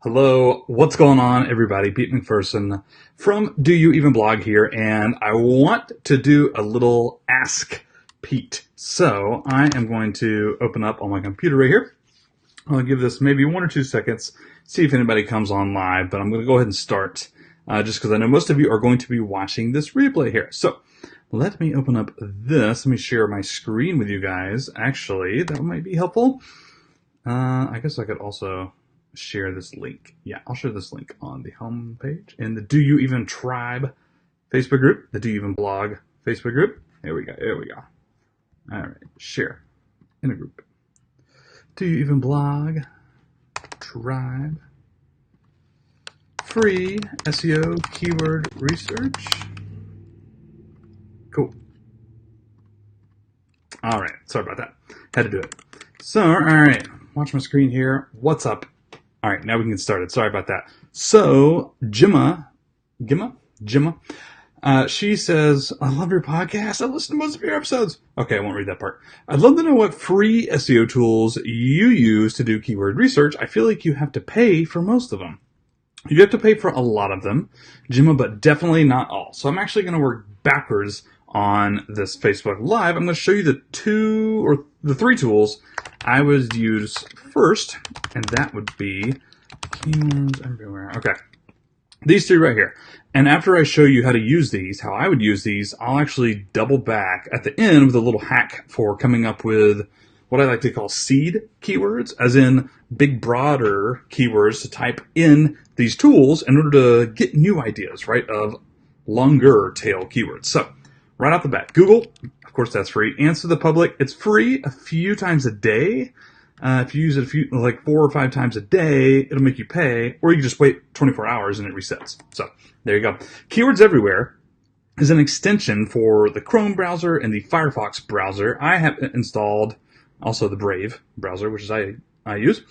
Hello, what's going on, everybody? Pete McPherson from Do You Even Blog here, and I want to do a little Ask Pete. So I am going to open up on my computer right here. I'll give this maybe 1 or 2 seconds, see if anybody comes on live, but I'm going to go ahead and start just because I know most of you are going to be watching this replay here. So let me open up this. Let me share my screen with you guys. Actually, that might be helpful. I guess I could also share this link. Yeah, I'll share this link on the home page in the Do You Even Tribe Facebook group, the Do You Even Blog Facebook group. There we go. All right, share in a group. Do You Even Blog Tribe. Free SEO keyword research. Cool. All right, sorry about that. Had to do it. So, all right, watch my screen here. What's up? All right, now we can get started. Sorry about that. So, Gemma, she says, I love your podcast. I listen to most of your episodes. Okay, I won't read that part. I'd love to know what free SEO tools you use to do keyword research. I feel like you have to pay for most of them. You have to pay for a lot of them, Gemma, but definitely not all. So I'm actually going to work backwards on this Facebook Live. I'm going to show you the 3 tools I would use first, and that would be keywords everywhere. Okay, these 3 right here. And after I show you how to use these, how I would use these, I'll actually double back at the end with a little hack for coming up with what I like to call seed keywords, as in big, broader keywords to type in these tools in order to get new ideas, right, of longer tail keywords. So right off the bat, Google, of course, that's free. Answer the Public, it's free a few times a day. If you use it like 4 or 5 times a day, it'll make you pay, or you can just wait 24 hours and it resets. So there you go. Keywords Everywhere is an extension for the Chrome browser and the Firefox browser. I have installed also the Brave browser, which is I use.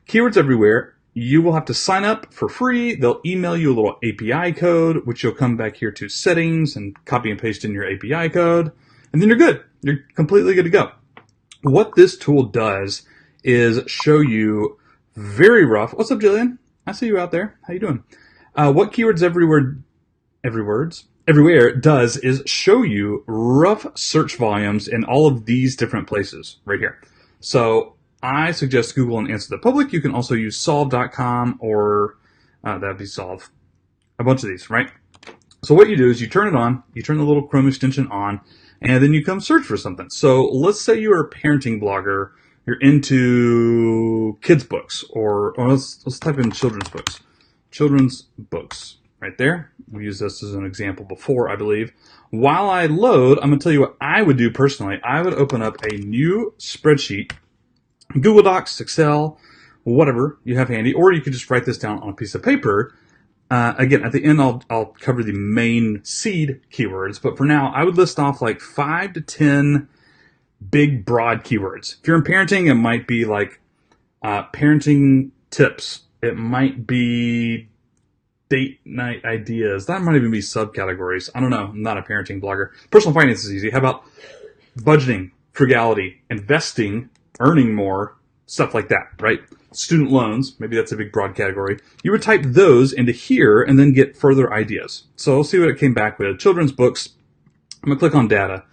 Keywords Everywhere, you will have to sign up for free. They'll email you a little API code, which you'll come back here to settings and copy and paste in your API code, and then you're good. You're completely good to go. What this tool does is show you very rough. What's up, Jillian? I see you out there. How you doing? What Keywords Everywhere does is show you rough search volumes in all of these different places right here. So I suggest Google and Answer the Public. You can also use solve.com or that'd be Solve. A bunch of these, right? So what you do is you turn it on, you turn the little Chrome extension on, and then you come search for something. So let's say you're a parenting blogger, you're into kids books, or let's type in children's books. Children's books. Right there. We used this as an example before, I believe. While I load, I'm going to tell you what I would do personally. I would open up a new spreadsheet, Google Docs, Excel, whatever you have handy, or you could just write this down on a piece of paper. Again, at the end, I'll cover the main seed keywords, but for now, I would list off like 5 to 10 big, broad keywords. If you're in parenting, it might be like parenting tips. It might be date night ideas. That might even be subcategories. I don't know. I'm not a parenting blogger. Personal finance is easy. How about budgeting, frugality, investing, earning more, stuff like that, right? Student loans, maybe that's a big broad category. You would type those into here and then get further ideas. So we'll see what it came back with. Children's books. I'm going to click on data.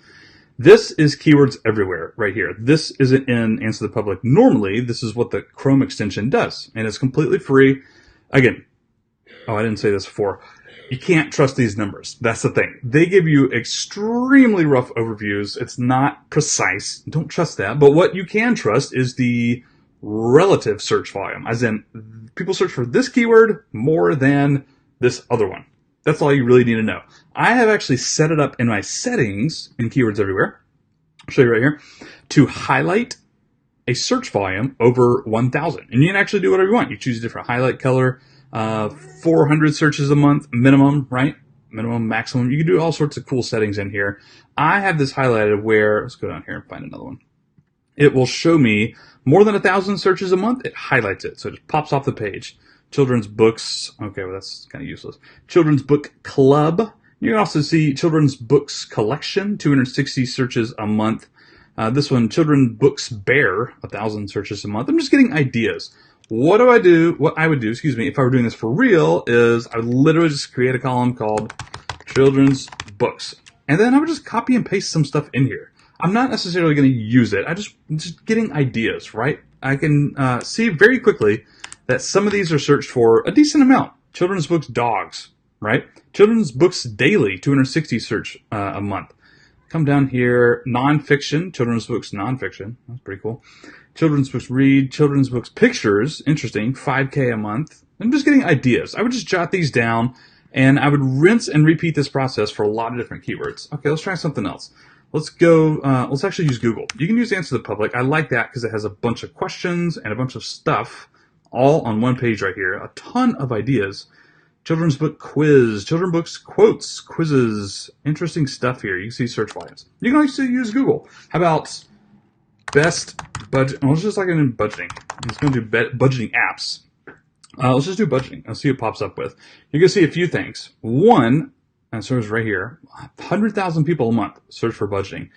This is Keywords Everywhere right here. This isn't in Answer the Public. Normally, this is what the Chrome extension does, and it's completely free. Again, I didn't say this before. You can't trust these numbers. That's the thing. They give you extremely rough overviews. It's not precise. Don't trust that. But what you can trust is the relative search volume, as in people search for this keyword more than this other one. That's all you really need to know. I have actually set it up in my settings in Keywords Everywhere. I'll show you right here to highlight a search volume over 1,000. And you can actually do whatever you want. You choose a different highlight color. 400 searches a month minimum, right? Minimum, maximum. You can do all sorts of cool settings in here. I have this highlighted where, let's go down here and find another one. It will show me more than 1,000 searches a month. It highlights it. So it just pops off the page. Children's books. Okay, well, that's kind of useless. Children's book club. You can also see children's books collection, 260 searches a month. This one, children's books bear, 1,000 searches a month. I'm just getting ideas. what do I do? What I would do, excuse me, if I were doing this for real, is I would literally just create a column called children's books. And then I would just copy and paste some stuff in here. I'm not necessarily going to use it. I'm just getting ideas, right? I can see very quickly that some of these are searched for a decent amount. Children's books, dogs, right? Children's books daily, 260 search a month. Come down here, nonfiction, children's books, nonfiction. That's pretty cool. Children's books read, children's books pictures, interesting, 5K a month. I'm just getting ideas. I would just jot these down, and I would rinse and repeat this process for a lot of different keywords. Okay, let's try something else. Let's go, let's actually use Google. You can use Answer the Public. I like that because it has a bunch of questions and a bunch of stuff all on one page right here. A ton of ideas. Children's book quiz, children's books quotes, quizzes, interesting stuff here. You can see search volumes. You can also use Google. How about best budget? Well, let's just like in budgeting. It's going to do budgeting apps. Let's just do budgeting. Let's see what it pops up with. You're going to see a few things. One, and so it's right here, 100,000 people a month search for budgeting.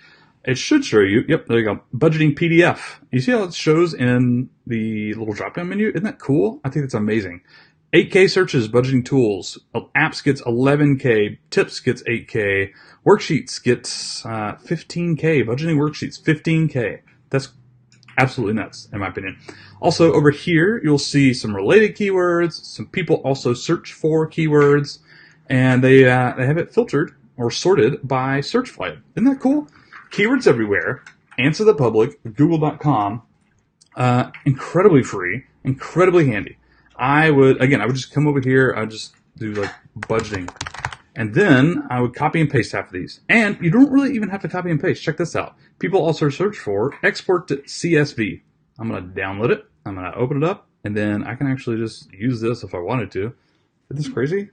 It should show you, yep, there you go, budgeting PDF. You see how it shows in the little drop-down menu? Isn't that cool? I think that's amazing. 8K searches, budgeting tools. Apps gets 11K. Tips gets 8K. Worksheets gets 15K. Budgeting worksheets, 15K. That's absolutely nuts, in my opinion. Also, over here, you'll see some related keywords. Some people also search for keywords, and they have it filtered or sorted by search volume. Isn't that cool? Keywords everywhere. Answer the Public, Google.com. Incredibly free, incredibly handy. I would just come over here, I would just do like budgeting. And then I would copy and paste half of these. And you don't really even have to copy and paste. Check this out. People also search for export to CSV. I'm going to download it. I'm going to open it up. And then I can actually just use this if I wanted to. Is this crazy?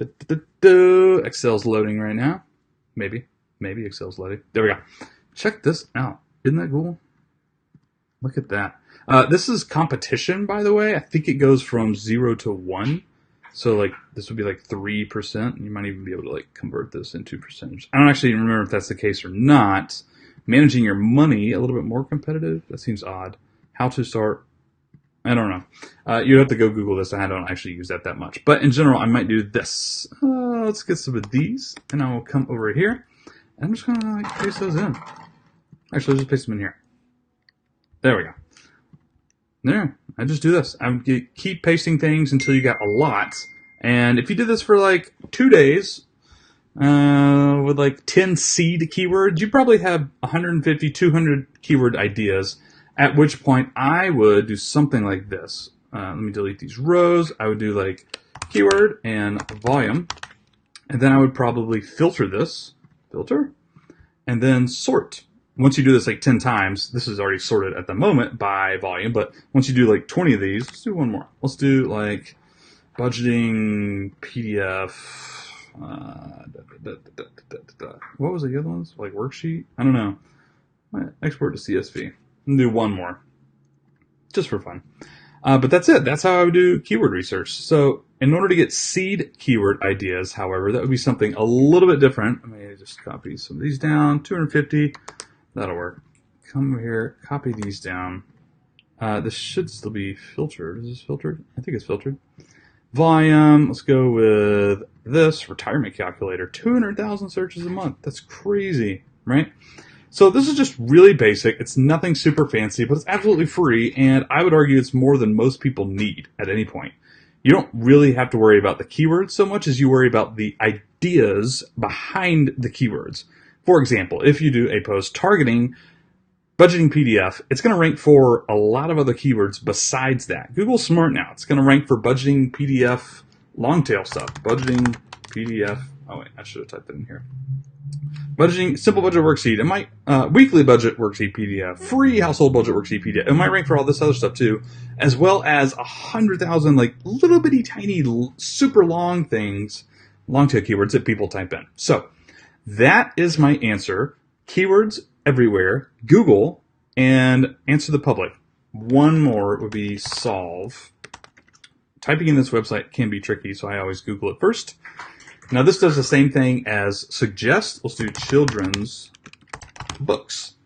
Excel's loading right now. Maybe Excel's loading. There we go. Check this out. Isn't that cool? Look at that. This is competition, by the way. I think it goes from 0 to 1. So, like, this would be like 3%. You might even be able to, like, convert this into percentage. I don't actually remember if that's the case or not. Managing your money, a little bit more competitive. That seems odd. How to start. I don't know. You'd have to go Google this. I don't actually use that much. But in general, I might do this. Let's get some of these. And I will come over here. And I'm just going to, like, paste those in. Actually, I'll just paste them in here. There we go. There, I just do this. I would keep pasting things until you got a lot. And if you did this for like 2 days, with like 10 seed keywords, you probably have 150, 200 keyword ideas. At which point I would do something like this. Let me delete these rows. I would do like keyword and volume. And then I would probably filter this, and then sort. Once you do this like 10 times, this is already sorted at the moment by volume, but once you do like 20 of these, let's do one more. Let's do like budgeting PDF. What was the other ones? Like worksheet? I don't know. Export to CSV. I'm gonna do one more, just for fun. But that's it. That's how I would do keyword research. So in order to get seed keyword ideas, however, that would be something a little bit different. Let me just copy some of these down. 250. That'll work. Come over here, copy these down. This should still be filtered. Is this filtered? I think it's filtered. Volume, let's go with this. Retirement calculator, 200,000 searches a month. That's crazy, right? So this is just really basic. It's nothing super fancy, but it's absolutely free, and I would argue it's more than most people need at any point. You don't really have to worry about the keywords so much as you worry about the ideas behind the keywords. For example, if you do a post targeting budgeting PDF, it's going to rank for a lot of other keywords besides that. Google's smart now. It's going to rank for budgeting PDF long tail stuff. Budgeting PDF. Oh, wait, I should have typed that in here. Budgeting, simple budget worksheet. It might, weekly budget worksheet PDF, free household budget worksheet PDF. It might rank for all this other stuff too, as well as 100,000 like little bitty tiny super long things, long tail keywords that people type in. So that is my answer. Keywords everywhere, Google, and Answer the Public. One more would be solve. Typing in this website can be tricky, so I always Google it first. Now this does the same thing as suggest. Let's do children's books.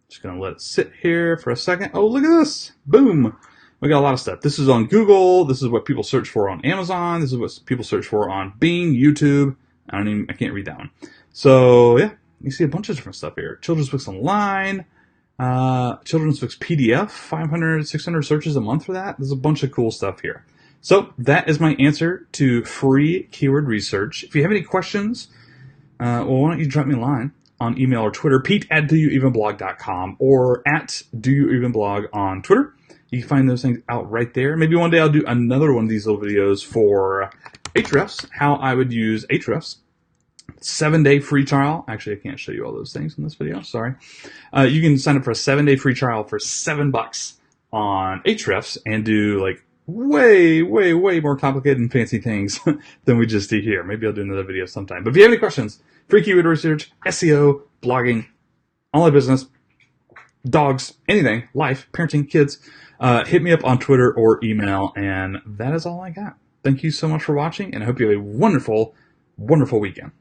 Just going to let it sit here for a second. Oh, look at this. Boom. We got a lot of stuff. This is on Google. This is what people search for on Amazon. This is what people search for on Bing, YouTube. I can't read that one. So yeah, you see a bunch of different stuff here. Children's books online, children's books PDF, 500, 600 searches a month for that. There's a bunch of cool stuff here. So that is my answer to free keyword research. If you have any questions, well, why don't you drop me a line on email or Twitter, pete@doyouevenblog.com or @doyouevenblog on Twitter. You can find those things out right there. Maybe one day I'll do another one of these little videos for Ahrefs, how I would use Ahrefs. 7-day free trial. Actually, I can't show you all those things in this video. Sorry. You can sign up for a 7-day free trial for $7 on Ahrefs and do like way more complicated and fancy things than we just do here. Maybe I'll do another video sometime. But if you have any questions, free keyword research, SEO, blogging, online business, dogs, anything, life, parenting, kids, hit me up on Twitter or email. And that is all I got. Thank you so much for watching, and I hope you have a wonderful, wonderful weekend.